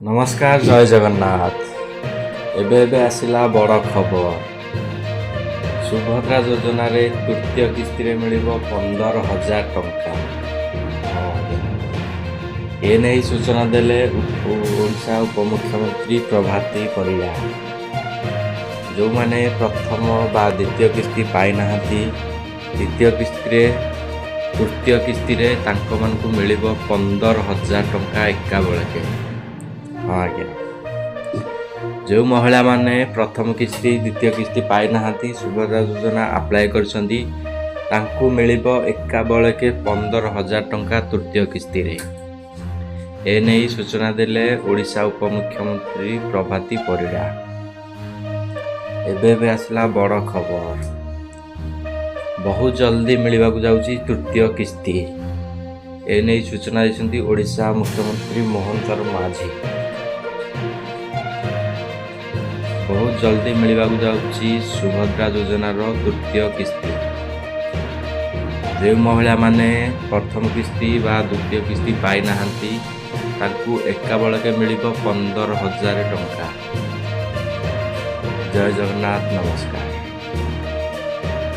नमस्कार जय जगन्नाथ। एबे एबे आसिला बड़ खबर। सुभद्रा योजना रे तृतीय किस्ती रे मिलिबो 15,000 टंका। ए नहीं सूचना देले ओडिशा उपमुख्यमंत्री प्रभाती परिया। जो माने प्रथम बा द्वितीय किस्ती पाई नाहांती, द्वितीय किस्ती रे तृतीय किस्ती रे तांको मानकु मिलिबो 15,000 टंका एका बेलके। हाँ आज्ञा, जो महिला माने प्रथम किस्ती द्वितीय किस्ती पाई नाहांती सुभद्रा योजना अप्लाई करछंती तांकु मिलिबो एका बेलके 15,000 टंका तृतीय किस्ती रे। ए नहीं सूचना देले ओडिशा उपमुख्यमंत्री प्रभाती परिड़ा। एबे आसला बड़ खबर। बहुत जल्दी मिलवा जाउची तृतीय किस्ती। ए नहीं सूचना देछंती ओडिशा मुख्यमंत्री मोहन चरण माझी। बहुत जल्दी मिलवा जाउची सुभद्रा योजनार तृतीय किस्ती। जो महिला माने प्रथम किस्ती बा द्वितीय किस्ती पाई नाहांती ताकू एका बेलके मिलिबो 15,000 टंका। जय जगन्नाथ, नमस्कार।